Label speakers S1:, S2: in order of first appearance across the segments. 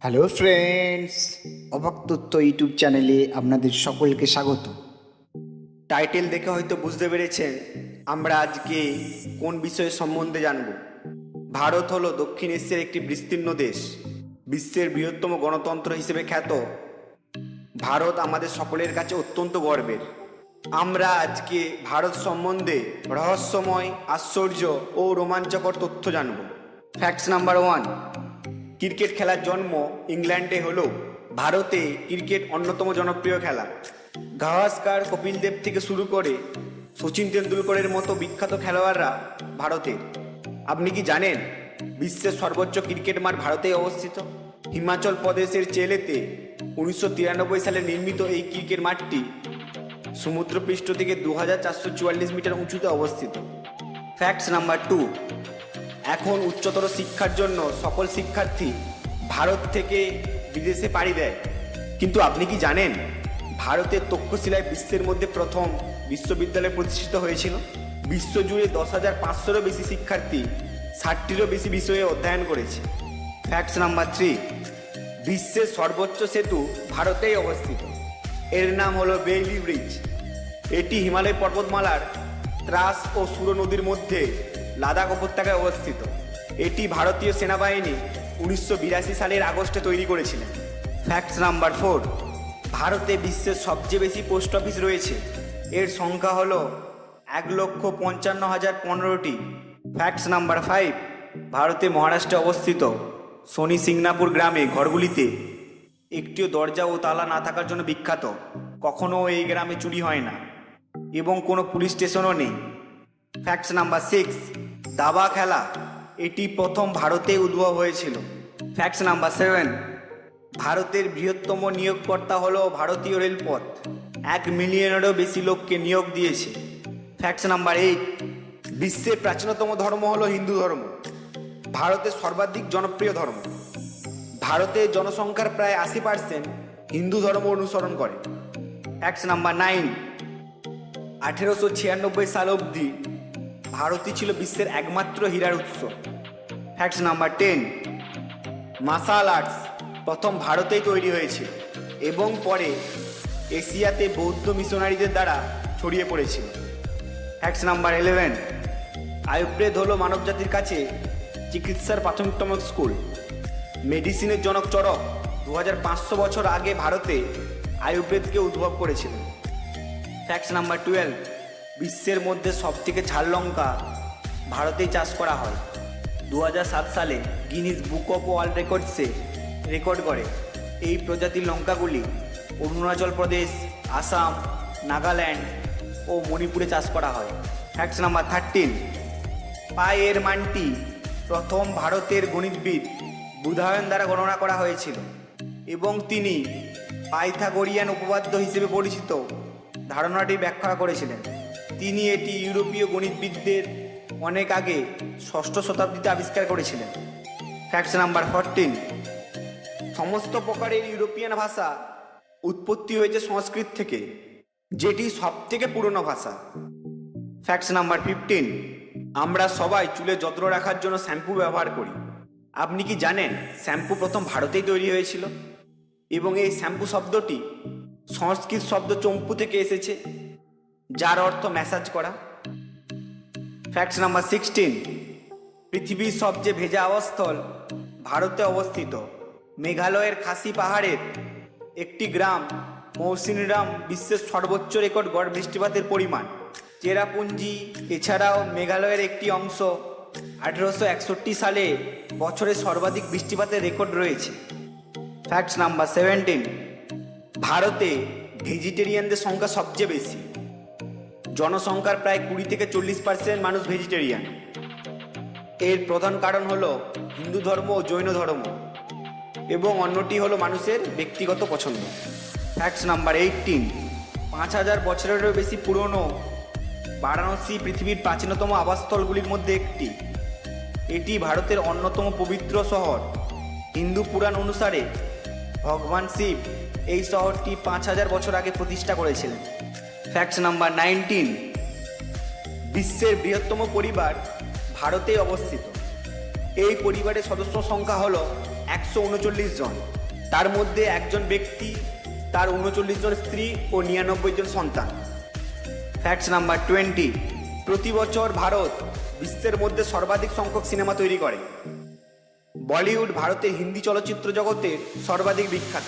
S1: Hello friends, অবাক তথ্য YouTube চ্যানেলে আপনাদের সকলকে স্বাগত।
S2: টাইটেল দেখে হয়তো বুঝতে পেরেছেন আমরা আজকে কোন বিষয় সম্বন্ধে জানব। ভারত হলো দক্ষিণ এশিয়ার একটি বিস্তীর্ণ দেশ, বিশ্বের বৃহত্তম গণতন্ত্র হিসেবে খ্যাত। ভারত আমাদের সকলের কাছে অত্যন্ত গর্বের। আমরা আজকে ভারত সম্বন্ধে রহস্যময়, আশ্চর্য ও রোমাঞ্চকর তথ্য জানব। ফ্যাক্টস নাম্বার 1, ক্রিকেট খেলার জন্ম ইংল্যান্ডে হলেও ভারতে ক্রিকেট অন্যতম জনপ্রিয় খেলা। গাভাস্কার, কপিল দেব থেকে শুরু করে সচিন তেন্ডুলকরের মতো বিখ্যাত খেলোয়াড়রা ভারতের। আপনি কি জানেন বিশ্বের সর্বোচ্চ ক্রিকেট মাঠ ভারতেই অবস্থিত? হিমাচল প্রদেশের চেলেতে 1993 সালে নির্মিত এই ক্রিকেট মাঠটি সমুদ্রপৃষ্ঠ থেকে 2444 মিটার উঁচুতে অবস্থিত। ফ্যাক্টস নাম্বার 2, এখন উচ্চতর শিক্ষার জন্য সকল শিক্ষার্থী ভারত থেকে বিদেশে পাড়ি দেয়। কিন্তু আপনি কি জানেন ভারতের তক্ষশিলায় বিশ্বের মধ্যে প্রথম বিশ্ববিদ্যালয় প্রতিষ্ঠিত হয়েছিল? বিশ্বজুড়ে 10,500-এরও বেশি শিক্ষার্থী 60টিরও বেশি বিষয়ে অধ্যয়ন করেছে। ফ্যাক্টস নাম্বার 3, বিশ্বের সর্বোচ্চ সেতু ভারতেই অবস্থিত। এর নাম হলো বেইলি ব্রিজ। এটি হিমালয় পর্বতমালার ত্রাস ও সুরো নদীর মধ্যে লাদাখ উপত্যকায় অবস্থিত। এটি ভারতীয় সেনাবাহিনী 1982 সালের আগস্টে তৈরি করেছিলেন। ফ্যাক্টস নাম্বার 4, ভারতে বিশ্বের সবচেয়ে বেশি পোস্ট অফিস রয়েছে। এর সংখ্যা হলো 1,55,015টি। ফ্যাক্টস নাম্বার 5, ভারতে মহারাষ্ট্রে অবস্থিত শনি সিংনাপুর গ্রামে ঘরগুলিতে একটিও দরজা ও তালা না থাকার জন্য বিখ্যাত। কখনো এই গ্রামে চুরি হয় না এবং কোনো পুলিশ স্টেশনও নেই। ফ্যাক্টস নাম্বার 6, দাবা খেলা এটি প্রথম ভারতে উদ্ভব হয়েছিল। ফ্যাক্টস নাম্বার 7, ভারতের বৃহত্তম নিয়োগকর্তা হলো ভারতীয় রেলপথ। 1 মিলিয়নেরও বেশি লোককে নিয়োগ দিয়েছে। ফ্যাক্টস নাম্বার 8, বিশ্বের প্রাচীনতম ধর্ম হলো হিন্দু ধর্ম, ভারতের সর্বাধিক জনপ্রিয় ধর্ম। ভারতের জনসংখ্যার প্রায় 80% হিন্দু ধর্ম অনুসরণ করে। ফ্যাক্টস নাম্বার 9, 1896 সাল অবধি ভারতই ছিল বিশ্বের একমাত্র হীরার উৎস। ফ্যাক্টস নাম্বার 10, মার্শাল আর্টস প্রথম ভারতেই তৈরি হয়েছিল এবং পরে এশিয়াতে বৌদ্ধ মিশনারিদের দ্বারা ছড়িয়ে পড়েছিল। ফ্যাক্টস নাম্বার 11, আয়ুর্বেদ হলো মানবজাতির কাছে চিকিৎসার প্রাথমিকতম স্কুল। মেডিসিনের জনক চরক 2500 বছর আগে ভারতে আয়ুর্বেদকে উদ্ভব করেছিলেন। ফ্যাক্টস নাম্বার 12, বিশ্বের মধ্যে সবথেকে ঝাল লঙ্কা ভারতেই চাষ করা হয়। 2007 সালে গিনিস বুক অফ ওয়ার্ল্ড রেকর্ডসে রেকর্ড করে। এই প্রজাতির লঙ্কাগুলি অরুণাচল প্রদেশ, আসাম, নাগাল্যান্ড ও মণিপুরে চাষ করা হয়। ফ্যাক্টস নাম্বার 13, পায়ের মানটি প্রথম ভারতের গণিতবিদ বুধায়ন দ্বারা গণনা করা হয়েছিল এবং তিনি পাইথাগোরিয়ান উপপাদ্য হিসেবে পরিচিত ধারণাটি ব্যাখ্যা করেছিলেন। তিনি এটি ইউরোপীয় গণিতবিদদের অনেক আগে 6ষ্ঠ শতাব্দীতে আবিষ্কার করেছিলেন। ফ্যাক্টস নাম্বার 14, সমস্ত প্রকারের ইউরোপিয়ান ভাষা উৎপত্তি হয়েছে সংস্কৃত থেকে, যেটি সবথেকে পুরনো ভাষা। ফ্যাক্টস নাম্বার 15, আমরা সবাই চুলে যত্ন রাখার জন্য শ্যাম্পু ব্যবহার করি। আপনি কি জানেন শ্যাম্পু প্রথম ভারতেই তৈরি হয়েছিল এবং এই শ্যাম্পু শব্দটি সংস্কৃত শব্দ চম্পু থেকে এসেছে, যার অর্থ ম্যাসাজ করা। ফ্যাক্টস নাম্বার 16, পৃথিবীর সবচেয়ে ভেজা আবাসস্থল ভারতে অবস্থিত। মেঘালয়ের খাসি পাহাড়ের একটি গ্রাম মৌসিনরাম বিশ্বের সর্বোচ্চ রেকর্ড গড় বৃষ্টিপাতের পরিমাণ। চেরাপুঞ্জি এছাড়াও মেঘালয়ের একটি অংশ 1861 সালে বছরে সর্বাধিক বৃষ্টিপাতের রেকর্ড রয়েছে। ফ্যাক্টস নাম্বার 17, ভারতে ভেজিটেরিয়ানদের সংখ্যা সবচেয়ে বেশি। জনসংখ্যার প্রায় 20 থেকে 40% মানুষ ভেজিটেরিয়ান। এর প্রধান কারণ হলো হিন্দু ধর্ম ও জৈন ধর্ম এবং অন্যটি হলো মানুষের ব্যক্তিগত পছন্দ। ফ্যাক্টস নাম্বার 18, 5000 বছরেরও বেশি পুরনো বারাণসী পৃথিবীর প্রাচীনতম আবাসস্থলগুলির মধ্যে একটি। এটি ভারতের অন্যতম পবিত্র শহর। হিন্দু পুরাণ অনুসারে ভগবান শিব এই শহরটি 5000 বছর আগে প্রতিষ্ঠা করেছিলেন। ফ্যাক্টস নাম্বার 19, বিশ্বের বৃহত্তম পরিবার ভারতেই অবস্থিত। এই পরিবারের সদস্য সংখ্যা হলো 139 জন। তার মধ্যে একজন ব্যক্তি, তার 39 জন স্ত্রী ও 99 জন সন্তান। ফ্যাক্টস নাম্বার 20, প্রতি বছর ভারত বিশ্বের মধ্যে সর্বাধিক সংখ্যক সিনেমা তৈরি করে। বলিউড ভারতের হিন্দি চলচ্চিত্র জগতের সর্বাধিক বিখ্যাত।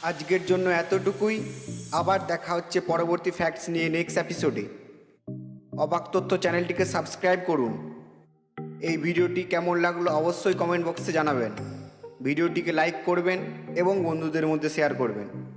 S2: আজকের জন্য এতটুকুই। আবার দেখা হচ্ছে পরবর্তী ফ্যাক্টস নিয়ে নেক্সট এপিসোডে। অবাক তথ্য চ্যানেলটিকে সাবস্ক্রাইব করুন। এই ভিডিওটি কেমন লাগলো অবশ্যই কমেন্ট বক্সে জানাবেন। ভিডিওটিকে লাইক করবেন এবং বন্ধুদের মধ্যে শেয়ার করবেন।